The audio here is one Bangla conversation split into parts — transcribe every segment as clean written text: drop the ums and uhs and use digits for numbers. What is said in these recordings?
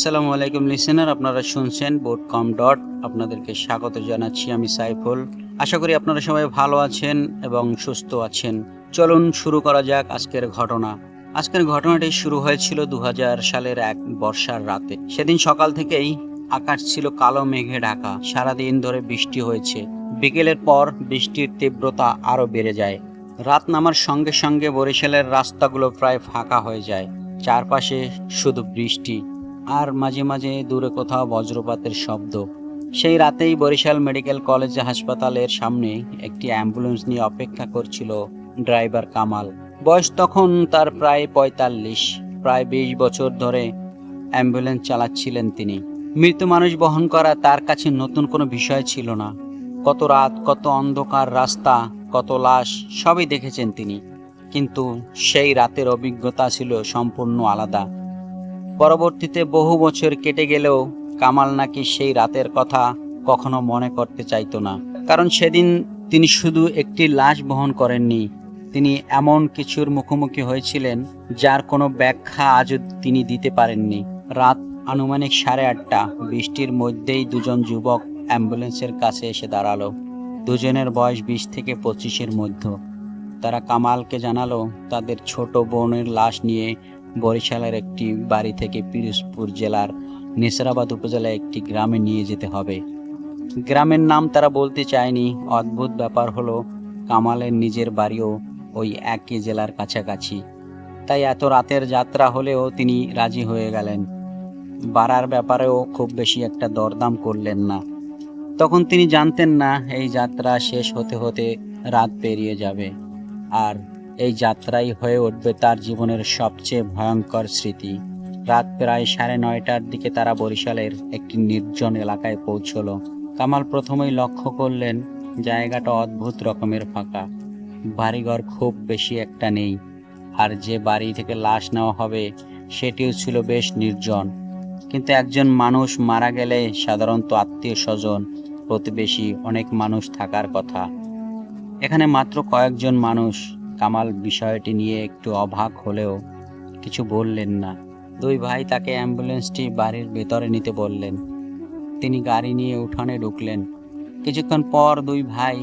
আসসালামু আলাইকুম লিসেনার, আপনারা শুনছেন বোটকম ডট। আপনাদেরকে স্বাগত জানাচ্ছি, আমি সাইফুল। আশা করি আপনারা সবাই ভালো আছেন এবং সুস্থ আছেন। চলুন শুরু করা যাক আজকের ঘটনা। আজকের ঘটনাটি শুরু হয়েছিল 2000 সালের এক বর্ষার রাতে। সেদিন সকাল থেকেই আকাশ ছিল কালো মেঘে ঢাকা। সারাদিন ধরে বৃষ্টি হয়েছে। বিকেলের পর বৃষ্টির তীব্রতা আরো বেড়ে যায়। রাত নামার সঙ্গে সঙ্গে বরিশালের রাস্তাগুলো প্রায় ফাঁকা হয়ে যায়। চারপাশে শুধু বৃষ্টি, আর মাঝে মাঝে দূরে কোথাও বজ্রপাতের শব্দ। সেই রাতেই বরিশাল মেডিকেল কলেজ হাসপাতালের সামনে একটি অ্যাম্বুলেন্স নিয়ে অপেক্ষা করছিল ড্রাইভার কামাল। বয়স তখন তার প্রায় 45। প্রায় 20 বছর ধরে অ্যাম্বুলেন্স চালাচ্ছিলেন তিনি। মৃত মানুষ বহন করা তার কাছে নতুন কোনো বিষয় ছিল না। কত রাত, কত অন্ধকার রাস্তা, কত লাশ, সবই দেখেছেন তিনি। কিন্তু সেই রাতের অভিজ্ঞতা ছিল সম্পূর্ণ আলাদা। পরবর্তীতে বহু বছর কেটে গেলেও কামাল নাকি সেই রাতের কথা কখনো মনে করতে চাইতো না। কারণ সেদিন তিনি শুধু একটি লাশ বহন করেননি, তিনি এমন কিছুর মুখোমুখি হয়েছিলেন যার কোনো ব্যাখ্যা আজও তিনি দিতে পারেননি। রাত আনুমানিক 8:30। বৃষ্টির মধ্যেই দুজন যুবক অ্যাম্বুলেন্সের কাছে এসে দাঁড়ালো। দুজনের বয়স 20 থেকে 25-এর মধ্যে। তারা কামালকে জানালো তাদের ছোট বোনের লাশ নিয়ে বরিশালের একটি বাড়ি থেকে পিরোজপুর জেলার নেসরাবাদ উপজেলায় একটি গ্রামে নিয়ে যেতে হবে। গ্রামের নাম তারা বলতে চায়নি। অদ্ভুত ব্যাপার হলো, কামালের নিজের বাড়িও ওই একই জেলার কাছাকাছি। তাই এত রাতের যাত্রা হলেও তিনি রাজি হয়ে গেলেন। বাড়ার ব্যাপারেও খুব বেশি একটা দরদাম করলেন না। তখন তিনি জানতেন না এই যাত্রা শেষ হতে হতে রাত পেরিয়ে যাবে, আর এই যাত্রাই হয়ে উঠবে তার জীবনের সবচেয়ে ভয়ঙ্কর স্মৃতি। রাত প্রায় 9:30টার দিকে তারা বরিশালের একটি নির্জন এলাকায় পৌঁছলো। কামাল প্রথমেই লক্ষ্য করলেন জায়গাটা অদ্ভুত রকমের ফাঁকা। বাড়িঘর খুব বেশি একটা নেই, আর যে বাড়ি থেকে লাশ নেওয়া হবে সেটিও ছিল বেশ নির্জন। কিন্তু একজন মানুষ মারা গেলে সাধারণত আত্মীয় স্বজন, প্রতিবেশী, অনেক মানুষ থাকার কথা। এখানে মাত্র কয়েকজন মানুষ। কামাল বিষয়টি নিয়ে একটু অবাক হলেও কিছু বললেন না। দুই ভাই তাকে অ্যাম্বুলেন্সটি বাড়ির ভেতরে নিতে বললেন। তিনি গাড়ি নিয়ে উঠানে ঢুকলেন। কিছুক্ষণ পর দুই ভাই,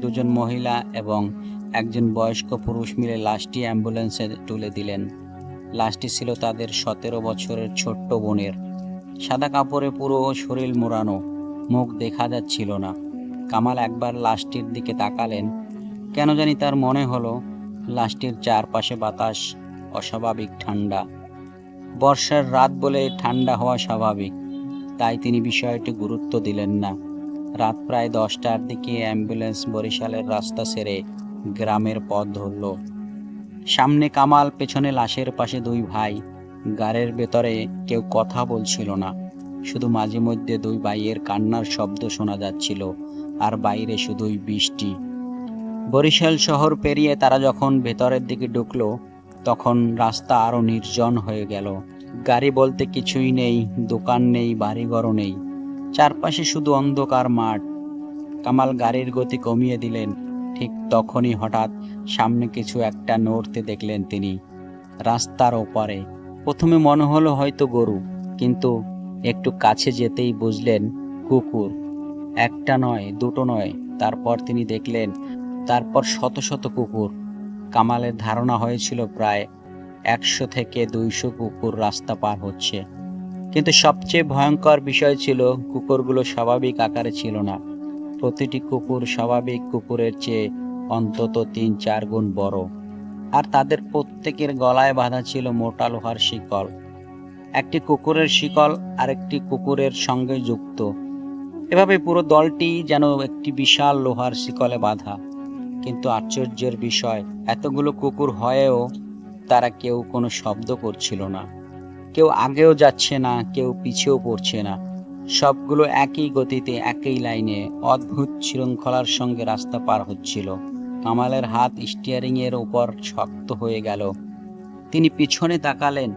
দুজন মহিলা এবং একজন বয়স্ক পুরুষ মিলে লাশটি অ্যাম্বুলেন্সে তুলে দিলেন। লাশটি ছিল তাদের 17 বছরের ছোট্ট বোনের। সাদা কাপড়ে পুরো শরীর মোড়ানো, মুখ দেখা যাচ্ছিল না। কামাল একবার লাশটির দিকে তাকালেন। কেন জানি তার মনে হলো লাশটির চারপাশে বাতাস অস্বাভাবিক ঠান্ডা। বর্ষার রাত বলে ঠান্ডা হওয়া স্বাভাবিক, তাই তিনি বিষয়টি গুরুত্ব দিলেন না। রাত প্রায় 10টার দিকে অ্যাম্বুলেন্স বরিশালের রাস্তা ছেড়ে গ্রামের পথ ধরল। সামনে কামাল, পেছনে লাশের পাশে দুই ভাই। গাড়ির ভেতরে কেউ কথা বলছিল না, শুধু মাঝে মধ্যে দুই ভাইয়ের কান্নার শব্দ শোনা যাচ্ছিল, আর বাইরে শুধুই বৃষ্টি। বরিশাল শহর পেরিয়ে তারা যখন ভেতরের দিকে ঢুকলো, তখন রাস্তা আরো নির্জন হয়ে গেল। গাড়ি বলতে কিছুই নেই, দোকান নেই, বাড়িঘরও নেই। চারপাশে শুধু অন্ধকার মাঠ। কামাল গাড়ির গতি কমিয়ে দিলেন। ঠিক তখনই হঠাৎ সামনে কিছু একটা নড়তে দেখলেন তিনি, রাস্তার ওপারে। প্রথমে মনে হলো হয়তো গরু, কিন্তু একটু কাছে যেতেই বুঝলেন কুকুর। একটা নয়, দুটো নয়, তারপর তিনি দেখলেন তারপর শত শত কুকুর। কামালের ধারণা হয়েছিল প্রায় 100 থেকে 200 কুকুর রাস্তা পার হচ্ছে। কিন্তু সবচেয়ে ভয়ঙ্কর বিষয় ছিল, কুকুরগুলো স্বাভাবিক আকারে ছিল না। প্রতিটি কুকুর স্বাভাবিক কুকুরের চেয়ে অন্তত 3-4 গুণ বড়, আর তাদের প্রত্যেকের গলায় বাঁধা ছিল মোটা লোহার শিকল। একটি কুকুরের শিকল আরেকটি কুকুরের সঙ্গে যুক্ত। এভাবে পুরো দলটি যেন একটি বিশাল লোহার শিকলে বাঁধা। কিন্তু আশ্চর্যের বিষয়, এতগুলো কুকুর হয়েও তারা কেউ কোনো শব্দ করছিল না। কেউ আগেও যাচ্ছে না, কেউ পিছেও পড়ছে না। সবগুলো একই গতিতে, একই লাইনে, অদ্ভুত শৃঙ্খলার সঙ্গে রাস্তা পার হচ্ছিল। কামালের হাত স্টিয়ারিং এর উপর শক্ত হয়ে গেল। তিনি পিছনে তাকালেন।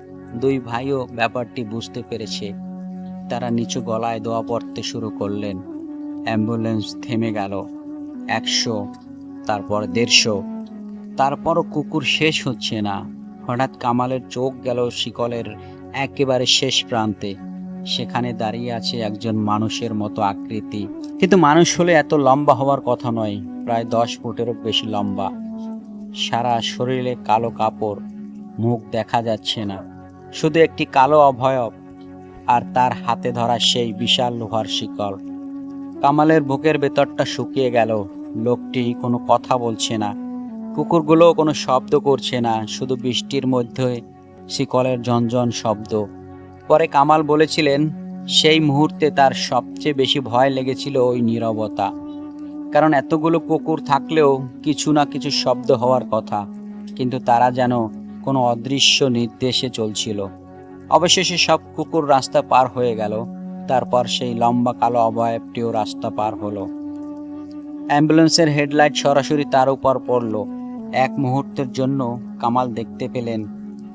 দুই ভাইও ব্যাপারটি বুঝতে পেরেছে। তারা নিচু গলায় দোয়া পড়তে শুরু করলেন। অ্যাম্বুলেন্স থেমে গেল। 100, তারপর 150। তারপরও কুকুর শেষ হচ্ছে না। হঠাৎ কামালের চোখ গেল শিকলের একেবারে শেষ প্রান্তে। সেখানে দাঁড়িয়ে আছে একজন মানুষের মতো আকৃতি, কিন্তু মানুষ হলে এত লম্বা হওয়ার কথা নয়, প্রায় 10 ফুটেরও বেশি লম্বা। সারা শরীরে কালো কাপড়, মুখ দেখা যাচ্ছে না, শুধু একটি কালো অবয়ব, আর তার হাতে ধরা সেই বিশাল লোহার শিকল। কামালের বুকের ভেতরটা শুকিয়ে গেল। লোকটি কোনো কথা বলছে না, কুকুরগুলো কোনো শব্দ করছে না, শুধু বৃষ্টির মধ্যে শিকলের ঝনঝন শব্দ। পরে কামাল বলেছিলেন, সেই মুহূর্তে তার সবচেয়ে বেশি ভয় লেগেছিল ওই নীরবতা। কারণ এতগুলো কুকুর থাকলেও কিছু না কিছু শব্দ হওয়ার কথা, কিন্তু তারা যেন কোনো অদৃশ্য নির্দেশে চলছিল। অবশেষে সব কুকুর রাস্তা পার হয়ে গেল। তারপর সেই লম্বা কালো অবয়বটিও রাস্তা পার হলো। অ্যাম্বুলেন্সের হেডলাইট সরাসরি তার উপর পড়ল। এক মুহূর্তের জন্য কামাল দেখতে পেলেন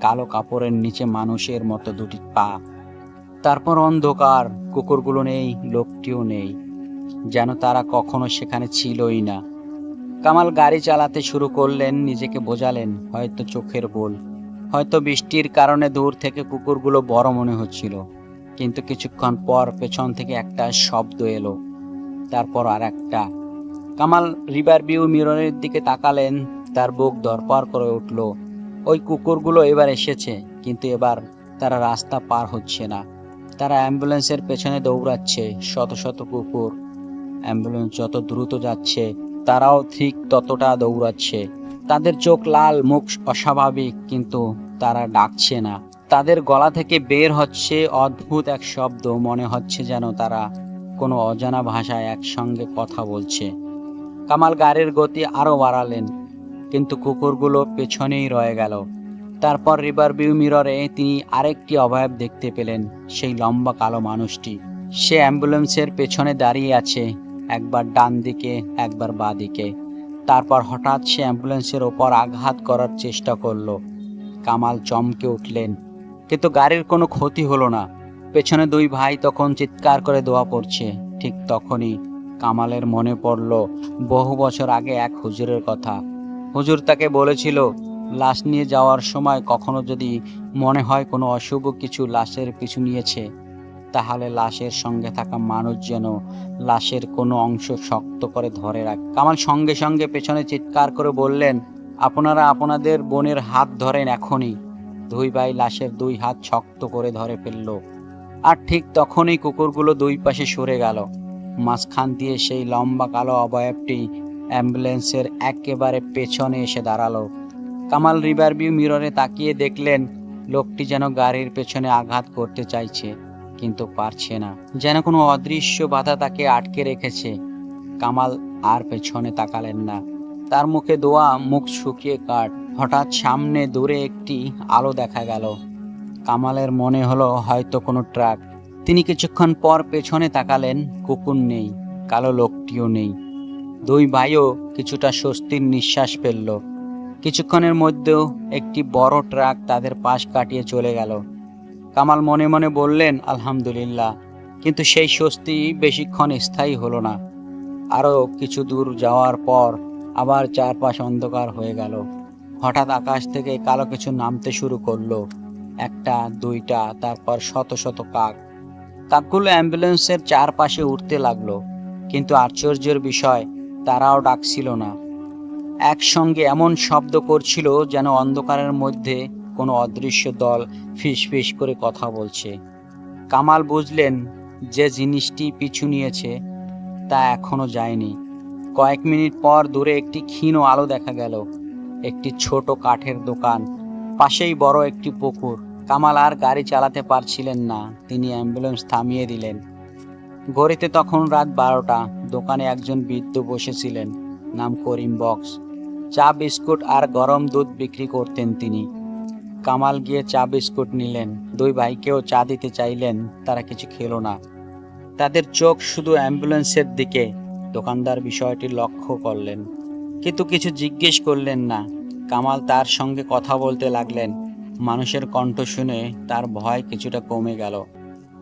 কালো কাপড়ের নিচে মানুষের মতো দুটি পা। তারপর অন্ধকার, কুকুরগুলো নেই, লোকটিও নেই, যেন তারা কখনো সেখানে ছিলই না। কামাল গাড়ি চালাতে শুরু করলেন, নিজেকে বোঝালেন হয়তো চোখের ভুল, হয়তো বৃষ্টির কারণে দূর থেকে কুকুরগুলো বড় মনে হচ্ছিল। কিন্তু কিছুক্ষণ পর পেছন থেকে একটা শব্দ এলো, তারপর আর একটা। কামাল রিভার ভিউ মিররের দিকে তাকালেন, তার বুক ধড়ফড় করে উঠল। ওই কুকুরগুলো এবার এসেছে, কিন্তু এবার তারা রাস্তা পার হচ্ছে না, তারা অ্যাম্বুলেন্সের পেছনে দৌড়াচ্ছে। শত শত কুকুর। অ্যাম্বুলেন্স যত দ্রুত যাচ্ছে, তারাও ঠিক ততটা দৌড়াচ্ছে। তাদের চোখ লাল, মুখ অস্বাভাবিক, কিন্তু তারা ডাকছে না। তাদের গলা থেকে বের হচ্ছে অদ্ভুত এক শব্দ, মনে হচ্ছে যেন তারা কোনো অজানা ভাষায় একসঙ্গে কথা বলছে। কামাল গাড়ির গতি আরও বাড়ালেন, কিন্তু কুকুরগুলো পেছনেই রয়ে গেল। তারপর রিভার ভিউ মিররে তিনি আরেকটি অবয়ব দেখতে পেলেন, সেই লম্বা কালো মানুষটি। সে অ্যাম্বুলেন্সের পেছনে দাঁড়িয়ে আছে, একবার ডান দিকে, একবার বাঁ দিকে। তারপর হঠাৎ সে অ্যাম্বুলেন্সের ওপর আঘাত করার চেষ্টা করলো। কামাল চমকে উঠলেন, কিন্তু গাড়ির কোনো ক্ষতি হলো না। পেছনে দুই ভাই তখন চিৎকার করে দোয়া পড়ছে। ঠিক তখনই কামালের মনে পড়ল বহু বছর আগে এক হুজুরের কথা। হুজুর তাকে বলেছিল, লাশ নিয়ে যাওয়ার সময় কখনো যদি মনে হয় কোনো অশুভ কিছু লাশের পিছু নিয়েছে, তাহলে লাশের সঙ্গে থাকা মানুষ যেন লাশের কোনো অংশ শক্ত করে ধরে রাখে। কামাল সঙ্গে সঙ্গে পেছনে চিৎকার করে বললেন, আপনারা আপনাদের বোনের হাত ধরেন এখনই। দুই ভাই লাশের দুই হাত শক্ত করে ধরে ফেলল। আর ঠিক তখনই কুকুরগুলো দুই পাশে সরে গেল। মাঝখান দিয়ে সেই লম্বা কালো অবয়বটি অ্যাম্বুলেন্সের একেবারে পেছনে এসে দাঁড়ালো। কামাল রিভার ভিউ মিররে তাকিয়ে দেখলেন, লোকটি যেন গাড়ির পেছনে আঘাত করতে চাইছে, কিন্তু পারছে না, যেন কোনো অদৃশ্য বাধা তাকে আটকে রেখেছে। কামাল আর পেছনে তাকালেন না, তার মুখে দোয়া, মুখ শুকিয়ে কাঠ। হঠাৎ সামনে দূরে একটি আলো দেখা গেল। কামালের মনে হলো হয়তো কোনো ট্রাক। তিনি কিছুক্ষণ পর পেছনে তাকালেন, কুকুর নেই, কালো লোকটিও নেই। দুই ভাইও কিছুটা স্বস্তির নিঃশ্বাস ফেলল। কিছুক্ষণের মধ্যেও একটি বড় ট্রাক তাদের পাশ কাটিয়ে চলে গেল। কামাল মনে মনে বললেন, আলহামদুলিল্লাহ। কিন্তু সেই স্বস্তি বেশিক্ষণ স্থায়ী হলো না। আরও কিছু দূর যাওয়ার পর আবার চারপাশ অন্ধকার হয়ে গেল। হঠাৎ আকাশ থেকে কালো কিছু নামতে শুরু করলো। একটা, দুইটা, তারপর শত শত কাক। কাকগুলো অ্যাম্বুলেন্সের চারপাশে উঠতে লাগলো, কিন্তু আশ্চর্যের বিষয়, তারাও ডাকছিল না। একসঙ্গে এমন শব্দ করছিল যেন অন্ধকারের মধ্যে কোনো অদৃশ্য দল ফিস ফিস করে কথা বলছে। কামাল বুঝলেন, যে জিনিসটি পিছু নিয়েছে তা এখনো যায়নি। কয়েক মিনিট পর দূরে একটি ক্ষীণ আলো দেখা গেল, একটি ছোট কাঠের দোকান, পাশেই বড় একটি পুকুর। কামাল আর গাড়ি চালাতে পারছিলেন না, তিনি অ্যাম্বুলেন্স থামিয়ে দিলেন। ঘড়িতে তখন রাত 12টা। দোকানে একজন বৃদ্ধ বসেছিলেন, নাম করিম বক্স। চা বিস্কুট আর গরম দুধ বিক্রি করতেন তিনি। কামাল গিয়ে চা বিস্কুট নিলেন, দুই ভাইকেও চা দিতে চাইলেন, তারা কিছু খেলো না। তাদের চোখ শুধু অ্যাম্বুলেন্সের দিকে। দোকানদার বিষয়টি লক্ষ্য করলেন, কিন্তু কিছু জিজ্ঞেস করলেন না। কামাল তার সঙ্গে কথা বলতে লাগলেন। মানুষের কণ্ঠ শুনে তার ভয় কিছুটা কমে গেল।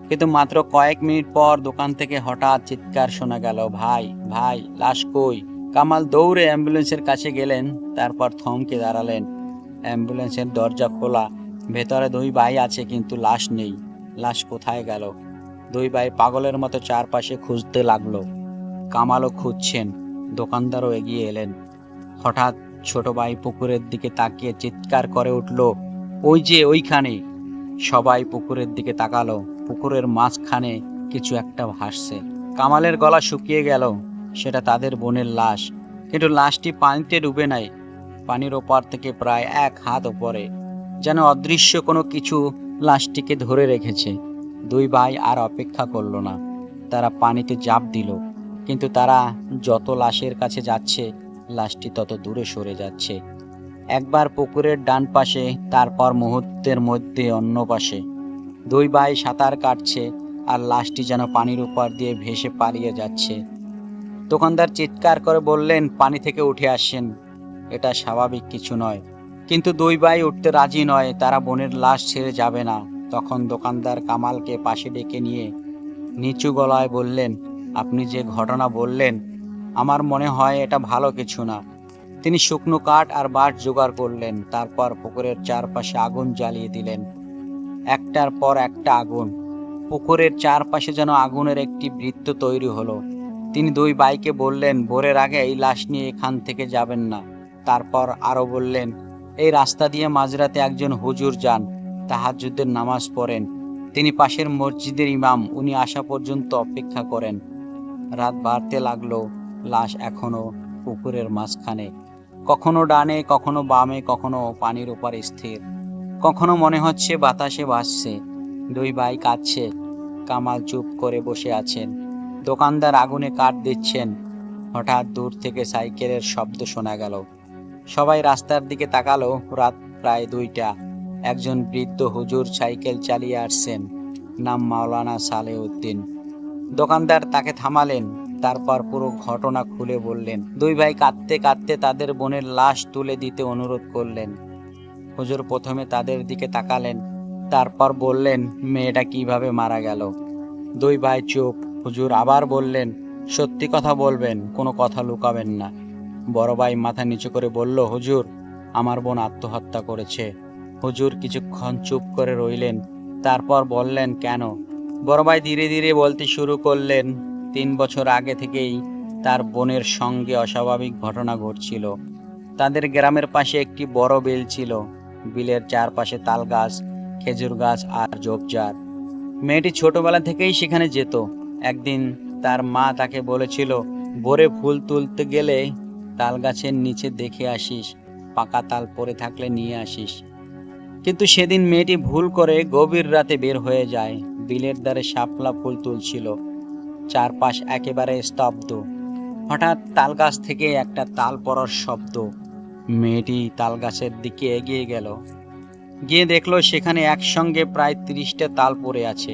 কিন্তু মাত্র কয়েক মিনিট পর দোকান থেকে হঠাৎ চিৎকার শোনা গেল, ভাই, ভাই, লাশ কই? কামাল দৌড়ে অ্যাম্বুলেন্সের কাছে গেলেন, তারপর থমকে দাঁড়ালেন। অ্যাম্বুলেন্সের দরজা খোলা, ভেতরে দুই ভাই আছে, কিন্তু লাশ নেই। লাশ কোথায় গেল? দুই ভাই পাগলের মতো চারপাশে খুঁজতে লাগলো। কামালও খুঁজছেন, দোকানদারও এগিয়ে এলেন। হঠাৎ ছোট ভাই পুকুরের দিকে তাকিয়ে চিৎকার করে উঠল, ওই যে ওইখানে! সবাই পুকুরের দিকে তাকালো। পুকুরের মাঝখানে কিছু একটা ভাসছে। কামালের গলা শুকিয়ে গেল। সেটা তাদের বোনের লাশ, কিন্তু লাশটি পানিতে ডুবে নাই। পানির ওপার থেকে প্রায় 1 হাত ওপরে যেন অদৃশ্য কোনো কিছু লাশটিকে ধরে রেখেছে। দুই ভাই আর অপেক্ষা করলো না, তারা পানিতে ঝাঁপ দিল। কিন্তু তারা যত লাশের কাছে যাচ্ছে, লাশটি তত দূরে সরে যাচ্ছে। একবার পুকুরের ডান পাশে, তারপর মুহূর্তের মধ্যে অন্য পাশে। দুই ভাই সাঁতার কাটছে, আর লাশটি যেন পানির উপর দিয়ে ভেসে পালিয়ে যাচ্ছে। দোকানদার চিৎকার করে বললেন, পানি থেকে উঠে আসেন, এটা স্বাভাবিক কিছু নয়। কিন্তু দুই ভাই উঠতে রাজি নয়, তারা বোনের লাশ ছেড়ে যাবে না। তখন দোকানদার কামালকে পাশে ডেকে নিয়ে নিচু গলায় বললেন, আপনি যে ঘটনা বললেন, আমার মনে হয় এটা ভালো কিছু না। তিনি শুকনো কাঠ আর বাঁশ জোগাড় করলেন, তারপর পুকুরের চারপাশে আগুন জ্বালিয়ে দিলেন। একটার পর একটা আগুন। পুকুরের চারপাশে যেন আগুনের একটি বৃত্ত তৈরি হলো। তিনি দুই ভাইকে বললেন, ভোরের আগে এই লাশ নিয়ে এখান থেকে যাবেন না। তারপর আরো বললেন, এই রাস্তা দিয়ে মাঝরাতে একজন হুজুর যান, তাহাজ্জুদের নামাজ পড়েন। তিনি পাশের মসজিদের ইমাম, উনি আসা পর্যন্ত অপেক্ষা করেন। রাত বাড়তে লাগলো। লাশ এখনো পুকুরের মাঝখানে, কখনো ডানে, কখনো বামে, কখনো পানির উপরে স্থির, কখনো মনে হচ্ছে বাতাসে ভাসছে। দুই ভাই কাঁদছে। কামাল চুপ করে বসে আছেন। দোকানদার আগুনে কাঠ দিচ্ছেন। হঠাৎ দূর থেকে সাইকেলের শব্দ শোনা গেল। সবাই রাস্তার দিকে তাকালো। রাত প্রায় 2টা। একজন বৃদ্ধ হুজুর সাইকেল চালিয়ে আসছেন, নাম মাওলানা সালেউদ্দিন। দোকানদার তাকে থামালেন, তারপর পুরো ঘটনা খুলে বললেন। দুই ভাই কাঁদতে কাঁদতে তাদের বোনের লাশ তুলে দিতে অনুরোধ করলেন। হুজুর প্রথমে তাদের দিকে তাকালেন, তারপর বললেন, মেয়েটা কিভাবে মারা গেল? দুই ভাই চুপ। হুজুর আবার বললেন, সত্যি কথা বলবেন, কোনো কথা লুকাবেন না। বড় ভাই মাথা নিচু করে বলল, হুজুর, আমার বোন আত্মহত্যা করেছে। হুজুর কিছুক্ষণ চুপ করে রইলেন, তারপর বললেন, কেন? বড় ভাই ধীরে ধীরে বলতে শুরু করলেন, 3 বছর আগে থেকেই তার বোনের সঙ্গে অস্বাভাবিক ঘটনা ঘটছিল। তাদের গ্রামের পাশে একটি বড় বিল ছিল। বিলের চারপাশে তাল গাছ, খেজুর গাছ আর ঝোপঝাড়। মেয়েটি ছোটবেলা থেকেই সেখানে যেত। একদিন তার মা তাকে বলেছিল, ভোরে ফুল তুলতে গেলে তাল গাছের নিচে দেখে আসিস, পাকা তাল পড়ে থাকলে নিয়ে আসিস। কিন্তু সেদিন মেয়েটি ভুল করে গভীর রাতে বের হয়ে যায়। বিলের ধারে শাপলা ফুল তুলছিল। চারপাশ একেবারে স্তব্ধ। হঠাৎ তাল গাছ থেকে একটা তাল পড়ার শব্দ। মেয়েটি তাল গাছের দিকে এগিয়ে গেল। গিয়ে দেখলো সেখানে একসঙ্গে প্রায় 30টা তাল পড়ে আছে।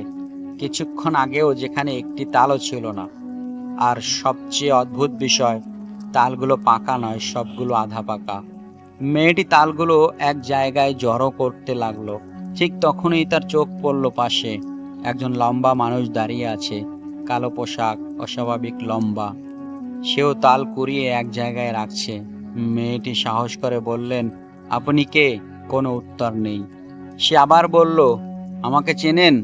কিছুক্ষণ আগেও যেখানে একটি তালও ছিল না। আর সবচেয়ে অদ্ভুত বিষয়, তালগুলো পাকা নয়, সবগুলো আধা পাকা। মেয়েটি তালগুলো এক জায়গায় জড়ো করতে লাগলো। ঠিক তখনই তার চোখ পড়ল পাশে। একজন লম্বা মানুষ দাঁড়িয়ে আছে, কালো পোশাক, অস্বাভাবিক লম্বা। সেও তাল কুড়িয়ে এক জায়গায় রাখছে। মেয়েটি সাহস করে বললেন, আপনি কে? কোনো উত্তর নেই। সে আবার বলল, আমাকে চেনেন?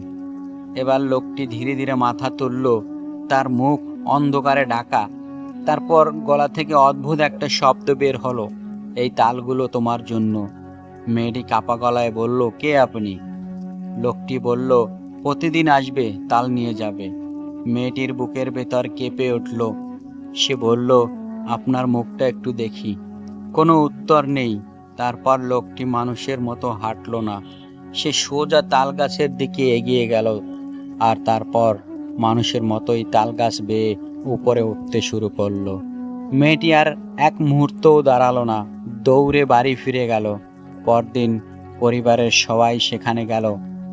এবার লোকটি ধীরে ধীরে মাথা তুলল, তার মুখ অন্ধকারে ঢাকা। তারপর গলা থেকে অদ্ভুত একটা শব্দ বের হলো, এই তালগুলো তোমার জন্য। মেয়েটি কাপা গলায় বলল, কে আপনি? লোকটি বলল, প্রতিদিন আসবে, তাল নিয়ে যাবে। মেয়েটির বুকের ভেতর কেঁপে উঠল। সে বলল, আপনার মুখটা একটু দেখি। কোনো উত্তর নেই। তারপর লোকটি মানুষের মতো হাঁটল না, সে সোজা তাল গাছের দিকে এগিয়ে গেল। আর তারপর মানুষের মতোই তাল গাছ বেয়ে উপরে উঠতে শুরু করলো। মেয়েটি আর এক মুহূর্তও দাঁড়ালো না, দৌড়ে বাড়ি ফিরে গেল। পরদিন পরিবারের সবাই সেখানে গেল।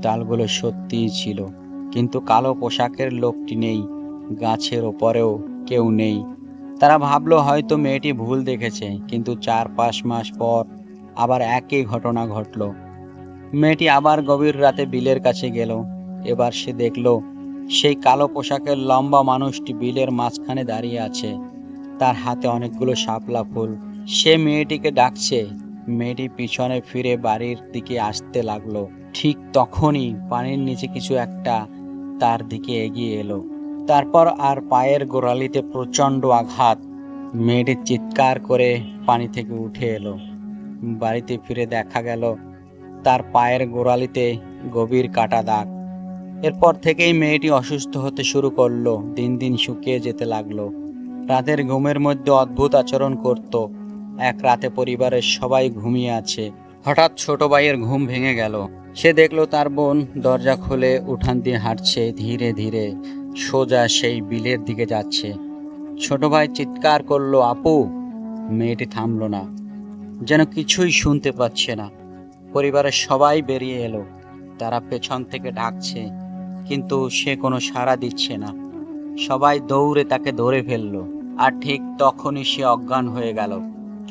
তালগুলো সত্যিই ছিল, কিন্তু কালো পোশাকের লোকটি নেই, গাছের ওপরেও কেউ নেই। তারা ভাবলো হয়তো মেয়েটি ভুল দেখেছে। কিন্তু 4-5 মাস পর আবার একই ঘটনা ঘটলো। মেয়েটি আবার গভীর রাতে বিলের কাছে গেল। এবার সে দেখল সেই কালো পোশাকের লম্বা মানুষটি বিলের মাঝখানে দাঁড়িয়ে আছে, তার হাতে অনেকগুলো শাপলা ফুল। সে মেয়েটিকে ডাকছে। মেয়েটি পিছনে ফিরে বাড়ির দিকে আসতে লাগলো। ঠিক তখনই পানির নিচে কিছু একটা তার দিকে এগিয়ে এলো। তারপর আর পায়ের গোড়ালিতে প্রচণ্ড আঘাত। মেয়েটি চিৎকার করে পানি থেকে উঠে এলো। বাড়িতে ফিরে দেখা গেল তার পায়ের গোড়ালিতে গভীর কাটা দাগ। এরপর থেকেই মেয়েটি অসুস্থ হতে শুরু করলো, দিন দিন শুকিয়ে যেতে লাগলো। রাতের ঘুমের মধ্যে অদ্ভুত আচরণ করত। এক রাতে পরিবারের সবাই ঘুমিয়ে আছে, হঠাৎ ছোট ভাইয়ের ঘুম ভেঙে গেল। সে দেখলো তার বোন দরজা খুলে উঠান দিয়ে হাঁটছে, ধীরে ধীরে সোজা সেই বিলের দিকে যাচ্ছে। ছোট ভাই চিৎকার করলো, আপু! মেয়েটি থামলো না, যেন কিছুই শুনতে পাচ্ছে না। পরিবারের সবাই বেরিয়ে এলো, তারা পেছন থেকে ডাকছে, কিন্তু সে কোনো সাড়া দিচ্ছে না। সবাই দৌড়ে তাকে ধরে ফেললো, আর ঠিক তখনই সে অজ্ঞান হয়ে গেল।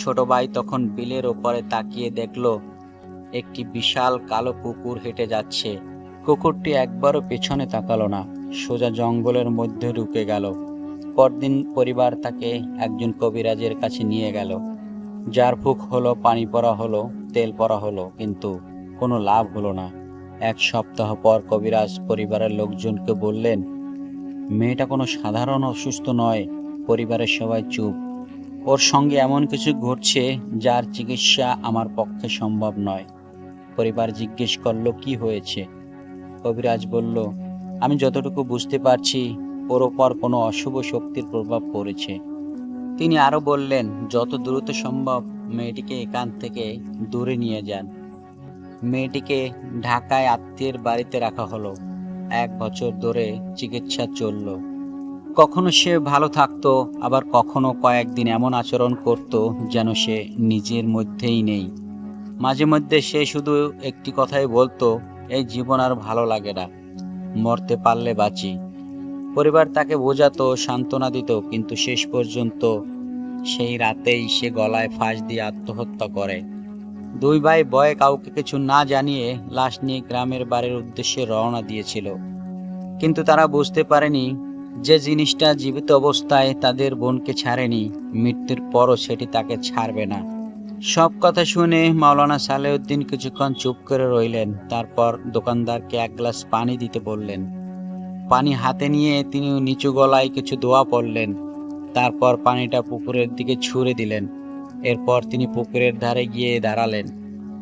ছোট ভাই তখন বিলের ওপরে তাকিয়ে দেখলো একটি বিশাল কালো কুকুর হেঁটে যাচ্ছে। কুকুরটি একবারও পেছনে তাকালো না, সোজা জঙ্গলের মধ্যে ঢুকে গেল। পরদিন পরিবার তাকে একজন কবিরাজের কাছে নিয়ে গেল। ঝাড় ফুঁক হলো, পানি পড়া হলো, তেল পড়া হলো, কিন্তু কোনো লাভ হলো না। এক সপ্তাহ পর কবিরাজ পরিবারের লোকজনকে বললেন, মেয়েটা কোনো সাধারণ অসুস্থ নয়। পরিবারের সবাই চুপ। ওর সঙ্গে এমন কিছু ঘটছে যার চিকিৎসা আমার পক্ষে সম্ভব নয়। পরিবার জিজ্ঞেস করলো, কি হয়েছে? কবিরাজ বলল, আমি যতটুকু বুঝতে পারছি ওর ওপর কোনো অশুভ শক্তির প্রভাব পড়েছে। তিনি আরো বললেন, যত দ্রুত সম্ভব মেয়েটিকে এখান থেকে দূরে নিয়ে যান। মেয়েটিকে ঢাকায় আত্মীয়ের বাড়িতে রাখা হলো। 1 বছর ধরে চিকিৎসা চলল। কখনো সে ভালো থাকতো, আবার কখনো কয়েকদিন এমন আচরণ করত যেন সে নিজের মধ্যেই নেই। মাঝে মধ্যে সে শুধু একটি কথাই বলতো, এই জীবন আর ভালো লাগে না, মরতে পারলে বাঁচি। পরিবার তাকে বোঝাতো, সান্ত্বনা দিত, কিন্তু শেষ পর্যন্ত সেই রাতেই সে গলায় ফাঁস দিয়ে আত্মহত্যা করে। 2 ভাই ভয়ে কাউকে কিছু না জানিয়ে লাশ নিয়ে গ্রামের বাড়ির উদ্দেশ্যে রওনা দিয়েছিল। কিন্তু তারা বুঝতে পারেনি যে জিনিসটা জীবিত অবস্থায় তাদের বোনকে ছাড়েনি, মৃত্যুর পরও সেটি তাকে ছাড়বে না। সব কথা শুনে মাওলানা সালেউদ্দিন কিছুক্ষণ চুপ করে রইলেন। তারপর দোকানদারকে 1 গ্লাস পানি দিতে বললেন। পানি হাতে নিয়ে তিনি নিচু গলায় কিছু দোয়া পড়লেন। তারপর পানিটা পুকুরের দিকে ছুঁড়ে দিলেন। এরপর তিনি পুকুরের ধারে গিয়ে দাঁড়ালেন।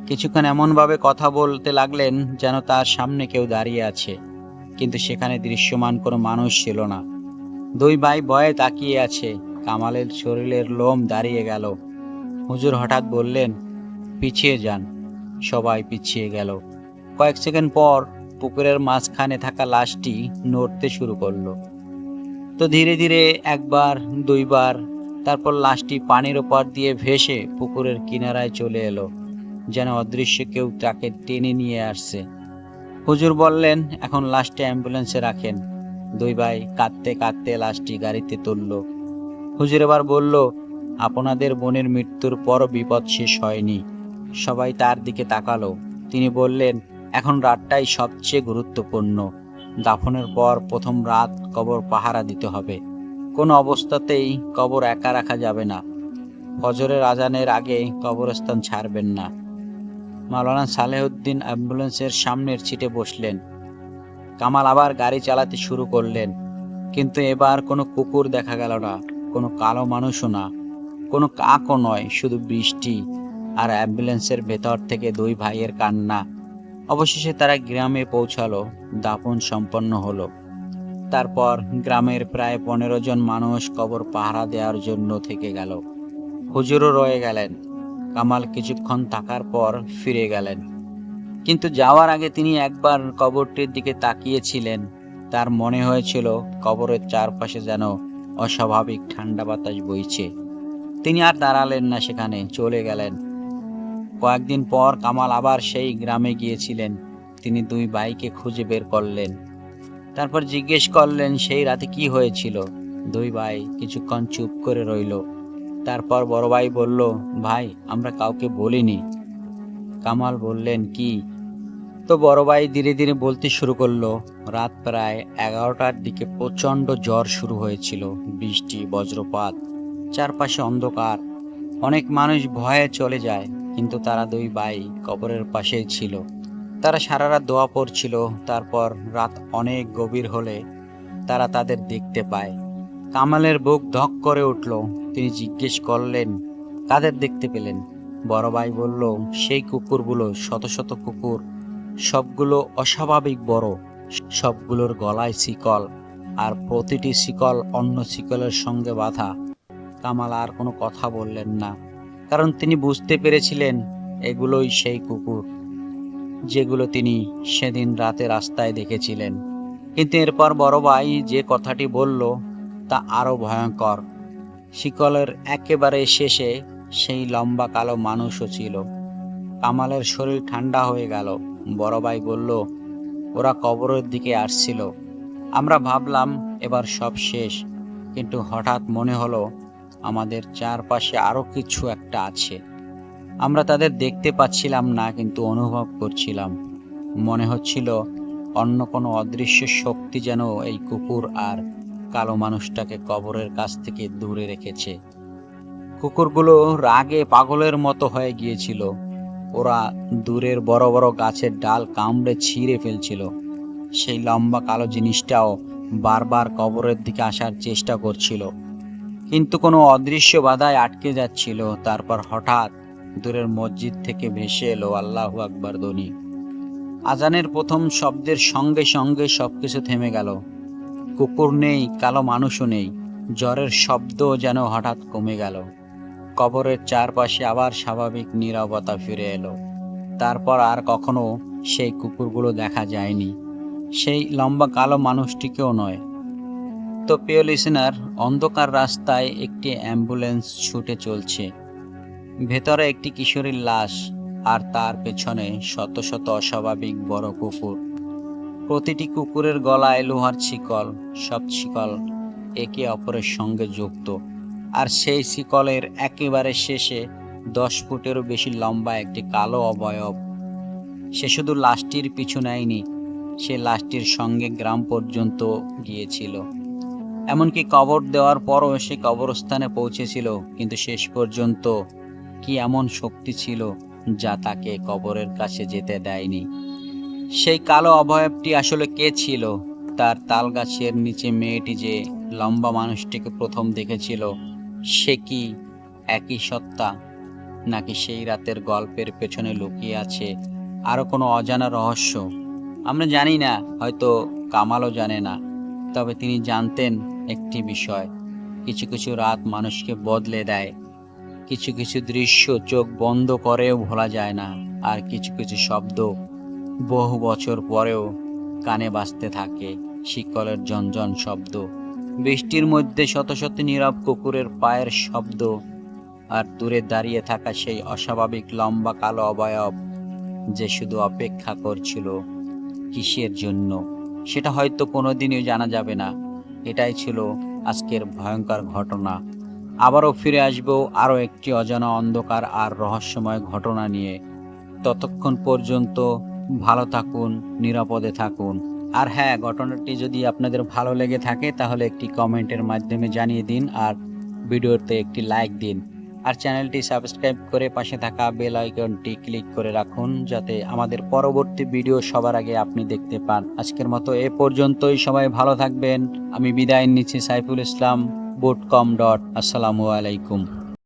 কিছুক্ষণ এমনভাবে কথা বলতে লাগলেন যেন তার সামনে কেউ দাঁড়িয়ে আছে, কিন্তু সেখানে দৃশ্যমান কোনো মানুষ ছিল না। 2 ভাই ভয়ে তাকিয়ে আছে। কামালের শরীরের লোম দাঁড়িয়ে গেল। হুজুর হঠাৎ বললেন, পিছিয়ে যান। সবাই পিছিয়ে গেল। কয়েক সেকেন্ড পর পুকুরের মাঝখানে থাকা লাশটি নড়তে শুরু করলো। তো ধীরে ধীরে 1 বার, 2 বার, তারপর লাশটি পানির ওপর দিয়ে ভেসে পুকুরের কিনারায় চলে এলো, যেন অদৃশ্য কেউ তাকে টেনে নিয়ে আসছে। হুজুর বললেন, এখন লাশটি অ্যাম্বুলেন্সে রাখেন। 2 ভাই কাঁদতে কাঁদতে লাশটি গাড়িতে তুলল। হুজুর এবার বলল, আপনাদের বোনের মৃত্যুর পরও বিপদ শেষ হয়নি। সবাই তার দিকে তাকালো। তিনি বললেন, এখন রাতটাই সবচেয়ে গুরুত্বপূর্ণ। দাফনের পর প্রথম রাত কবর পাহারা দিতে হবে। কোনো অবস্থাতেই কবর একা রাখা যাবে না। ফজরের আজানের আগে কবরস্থান ছাড়বেন না। মাওলানা সালেউদ্দিন অ্যাম্বুলেন্সের সামনের সিটে বসলেন। কামাল আবার গাড়ি চালাতে শুরু করলেন, কিন্তু এবার কোনো কুকুর দেখা গেল না, কোনো কালো মানুষও না, কোনো কাকও নয়, শুধু বৃষ্টি আর অ্যাম্বুলেন্সের ভেতর থেকে 2 ভাইয়ের কান্না। অবশেষে তারা গ্রামে পৌঁছালো। দাফন সম্পন্ন হলো। তারপর গ্রামের প্রায় 15 জন মানুষ কবর পাহারা দেওয়ার জন্য থেকে গেল। হুজুরও রয়ে গেলেন। কামাল কিছুক্ষণ থাকার পর ফিরে গেলেন, কিন্তু যাওয়ার আগে তিনি একবার কবরটির দিকে তাকিয়েছিলেন। তার মনে হয়েছিল কবরের চারপাশে যেন অস্বাভাবিক ঠান্ডা বাতাস বইছে। তিনি আর দাঁড়ালেন না, সেখানে চলে গেলেন। কয়েকদিন পর কামাল আবার সেই গ্রামে গিয়েছিলেন। তিনি 2 ভাইকে খুঁজে বের করলেন। তারপর জিজ্ঞেস করলেন, সেই রাতে কি হয়েছিল? 2 ভাই কিছুক্ষণ চুপ করে রইল। তারপর বড় ভাই বলল, ভাই, আমরা কাউকে বলিনি। কামাল বললেন, কি? তো বড় ভাই ধীরে ধীরে বলতে শুরু করলো, রাত প্রায় 11টার দিকে প্রচণ্ড ঝড় শুরু হয়েছিল। বৃষ্টি, বজ্রপাত, চারপাশে অন্ধকার। অনেক মানুষ ভয়ে চলে যায়, কিন্তু তারা 2 ভাই কবরের পাশেই ছিল। তারা সারা রাত দোয়া পড়ছিল। তারপর রাত অনেক গভীর হলে তারা তাদের দেখতে পায়। কামালের বুক ধক করে উঠল। তিনি জিজ্ঞেস করলেন, কাদের দেখতে পেলেন? বড় ভাই বলল, সেই কুকুরগুলো, শত শত কুকুর, সবগুলো অস্বাভাবিক বড়, সবগুলোর গলায় শিকল, আর প্রতিটি শিকল অন্য শিকলের সঙ্গে বাঁধা। কামাল আর কোনো কথা বললেন না, কারণ তিনি বুঝতে পেরেছিলেন এগুলোই সেই কুকুর যেগুলো তিনি সেদিন রাতে রাস্তায় দেখেছিলেন। কিন্তু এরপর বড় ভাই যে কথাটি বলল তা আরো ভয়ঙ্কর। শিকলের একেবারে শেষে সেই লম্বা কালো মানুষও ছিল। কামালের শরীর ঠান্ডা হয়ে গেল। বড় ভাই বলল, ওরা কবরের দিকে আসছিল। আমরা ভাবলাম এবার সব শেষ, কিন্তু হঠাৎ মনে হলো আমাদের চারপাশে আরো কিছু একটা আছে। আমরা তাদের দেখতে পাচ্ছিলাম না, কিন্তু অনুভব করছিলাম। মনে হচ্ছিল অন্য কোনো অদৃশ্য শক্তি যেন এই কুকুর আর কালো মানুষটাকে কবরের কাছ থেকে দূরে রেখেছে। কুকুরগুলো রাগে পাগলের মতো হয়ে গিয়েছিল। ওরা দূরের বড় বড় গাছের ডাল কামড়ে ছিঁড়ে ফেলছিল। সেই লম্বা কালো জিনিসটাও বারবার কবরের দিকে আসার চেষ্টা করছিল, কিন্তু কোনো অদৃশ্য বাধায় আটকে যাচ্ছিল। তারপর হঠাৎ দূরের মসজিদ থেকে ভেসে এলো আল্লাহু আকবার ধ্বনি। আজানের প্রথম শব্দের সঙ্গে সঙ্গে সবকিছু থেমে গেল। কুকুর নেই, কালো মানুষও নেই। জ্বরের শব্দ যেন হঠাৎ কমে গেল। কবরের চারপাশে আবার স্বাভাবিক নীরবতা ফিরে এলো। তারপর আর কখনো সেই কুকুরগুলো দেখা যায়নি, সেই লম্বা কালো মানুষটিকেও নয়। তো প্রিয় লিসেনার, অন্ধকার রাস্তায় একটি অ্যাম্বুলেন্স ছুটে চলছে। ভেতরে একটি কিশোরীর লাশ, আর তার পেছনে শত শত অস্বাভাবিক বড় কুকুর। প্রতিটি কুকুরের গলায় লোহার শিকল, সব শিকল একে অপরের সঙ্গে যুক্ত। আর সেই শিকলের একেবারে শেষে 10 ফুটেরও বেশি লম্বা একটি কালো অবয়ব। সে শুধু লাশটির পিছু নেয়নি, সে লাশটির সঙ্গে গ্রাম পর্যন্ত গিয়েছিল। এমনকি কবর দেওয়ার পরও সে কবরস্থানে পৌঁছেছিল। কিন্তু শেষ পর্যন্ত কি এমন শক্তি ছিল যা তাকে কবরের কাছে যেতে দেয়নি? সেই কালো অবয়বটি আসলে কে ছিল? তার তালগাছের নিচে মেয়েটি যে লম্বা মানুষটিকে প্রথম দেখেছিল, সে কি একই সত্তা, নাকি সেই রাতের গল্পের পেছনে লুকিয়ে আছে আরো কোনো অজানা রহস্য? আমরা জানি না, হয়তো কামালও জানে না। তবে তিনি জানতেন একটি বিষয়, কিছু কিছু রাত মানুষকে বদলে দেয়। কিছু কিছু দৃশ্য চোখ বন্ধ করেও ভোলা যায় না, আর কিছু কিছু শব্দ বহু বছর পরেও কানে বাজতে থাকে। শিকলের ঝনঝন শব্দ, বৃষ্টির মধ্যে শত শত নীরব কুকুরের পায়ের শব্দ, আর দূরে দাঁড়িয়ে থাকা সেই অস্বাভাবিক লম্বা কালো অবয়ব যে শুধু অপেক্ষা করছিল। কিসের জন্য সেটা হয়তো কোনোদিনই জানা যাবে না। এটাই ছিল আজকের ভয়ঙ্কর ঘটনা। আবারও ফিরে আসবো আরও একটি অজানা, অন্ধকার আর রহস্যময় ঘটনা নিয়ে। ততক্ষণ পর্যন্ত ভালো থাকুন, নিরাপদে থাকুন। আর হ্যাঁ, ঘটনাটি যদি আপনাদের ভালো লেগে থাকে তাহলে একটি কমেন্টের মাধ্যমে জানিয়ে দিন, আর ভিডিওতে একটি লাইক দিন। আর চ্যানেলটি সাবস্ক্রাইব করে পাশে থাকা বেল আইকনটি ক্লিক করে রাখুন, যাতে আমাদের পরবর্তী ভিডিও সবার আগে আপনি দেখতে পান। আজকের মতো এ পর্যন্তই। সবাই ভালো থাকবেন। আমি বিদায় নিচ্ছি। সাইফুল ইসলাম, bootcom. আসসালামু আলাইকুম।